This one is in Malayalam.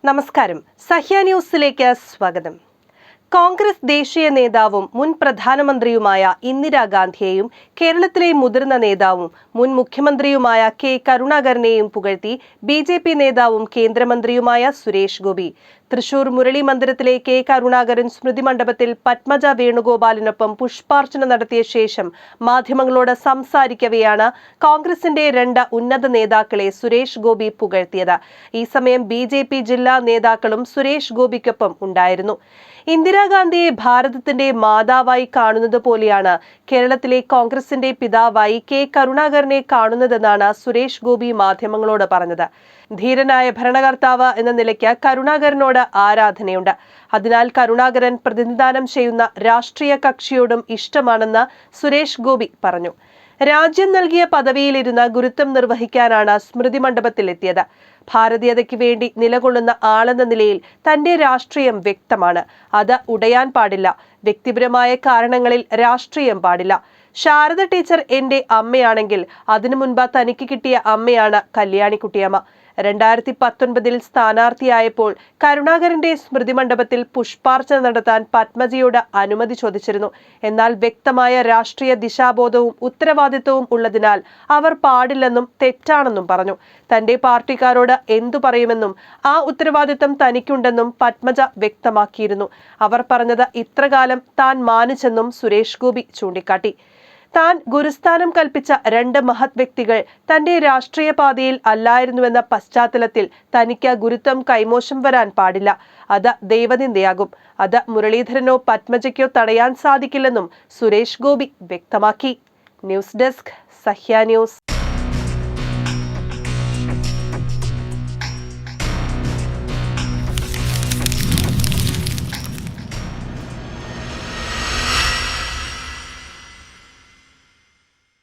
നമസ്കാരം. സഹ്യ ന്യൂസിലേക്ക് സ്വാഗതം. കോൺഗ്രസ് ദേശീയ നേതാവും മുൻ പ്രധാനമന്ത്രിയുമായ ഇന്ദിരാഗാന്ധിയെയും കേരളത്തിലെ മുതിർന്ന നേതാവും മുൻ മുഖ്യമന്ത്രിയുമായ കെ കരുണാകരനെയും പുകഴ്ത്തി ബി.ജെ.പി. നേതാവും കേന്ദ്രമന്ത്രിയുമായ സുരേഷ് ഗോപി. തൃശൂർ മുരളി മന്ദിരത്തിലെ കെ കരുണാകരൻ സ്മൃതി മണ്ഡപത്തിൽ പത്മജ വേണുഗോപാലിനൊപ്പം പുഷ്പാർച്ചന നടത്തിയ ശേഷം മാധ്യമങ്ങളോട് സംസാരിക്കവെയാണ് കോൺഗ്രസിന്റെ രണ്ട് ഉന്നത നേതാക്കളെ സുരേഷ് ഗോപി പുകഴ്ത്തിയത്. ഈ സമയം ബി.ജെ.പി. ജില്ലാ നേതാക്കളും സുരേഷ് ഗോപിക്കൊപ്പം ഉണ്ടായിരുന്നു. ഇന്ദിരാഗാന്ധിയെ ഭാരതത്തിന്റെ മാതാവായി കാണുന്നത് പോലെയാണ് കേരളത്തിലെ കോൺഗ്രസിന്റെ പിതാവായി കെ കരുണാകരനെ കാണുന്നതെന്നാണ് സുരേഷ് ഗോപി മാധ്യമങ്ങളോട് പറഞ്ഞത്. ധീരനായ ഭരണകർത്താവ് എന്ന നിലയ്ക്ക് കരുണാകരനോട് ആരാധനയുണ്ട്. അതിനാൽ കരുണാകരൻ പ്രതിനിധാനം ചെയ്യുന്ന രാഷ്ട്രീയ കക്ഷിയോടും ഇഷ്ടമാണെന്ന് സുരേഷ് ഗോപി പറഞ്ഞു. രാജ്യം നൽകിയ പദവിയിലിരുന്ന് ഗുരുത്വം നിർവഹിക്കാനാണ് സ്മൃതി മണ്ഡപത്തിലെത്തിയത്. ഭാരതീയതയ്ക്ക് വേണ്ടി നിലകൊള്ളുന്ന ആളെന്ന നിലയിൽ തന്റെ രാഷ്ട്രീയം വ്യക്തമാണ്. അത് ഉടയാൻ പാടില്ല. വ്യക്തിപരമായ കാരണങ്ങളിൽ രാഷ്ട്രീയം പാടില്ല. ശാരദ ടീച്ചർ എന്റെ അമ്മയാണെങ്കിൽ അതിനു മുൻപ് തനിക്ക് കിട്ടിയ അമ്മയാണ് കല്യാണിക്കുട്ടിയമ്മ. 2019 സ്ഥാനാർത്ഥിയായപ്പോൾ കരുണാകരന്റെ സ്മൃതി മണ്ഡപത്തിൽ പുഷ്പാർച്ചന നടത്താൻ പത്മജിയോട് അനുമതി ചോദിച്ചിരുന്നു. എന്നാൽ വ്യക്തമായ രാഷ്ട്രീയ ദിശാബോധവും ഉത്തരവാദിത്വവും ഉള്ളതിനാൽ അവർ പാടില്ലെന്നും തെറ്റാണെന്നും പറഞ്ഞു. തന്റെ പാർട്ടിക്കാരോട് എന്തു പറയുമെന്നും ആ ഉത്തരവാദിത്വം തനിക്കുണ്ടെന്നും പത്മജ വ്യക്തമാക്കിയിരുന്നു. അവർ പറഞ്ഞത് ഇത്രകാലം താൻ മാനിച്ചെന്നും സുരേഷ് ഗോപി ചൂണ്ടിക്കാട്ടി. താൻ ഗുരുസ്ഥാനം കൽപ്പിച്ച രണ്ട് മഹത് വ്യക്തികൾ തന്റെ രാഷ്ട്രീയ പാതയിൽ അല്ലായിരുന്നുവെന്ന പശ്ചാത്തലത്തിൽ തനിക്ക് ഗുരുത്വം കൈമോശം വരാൻ പാടില്ല. അത് ദൈവനിന്ദയാകും. അത് മുരളീധരനോ പത്മജയ്ക്കോ തടയാൻ സാധിക്കില്ലെന്നും സുരേഷ് ഗോപി വ്യക്തമാക്കി. News desk, Sahya news.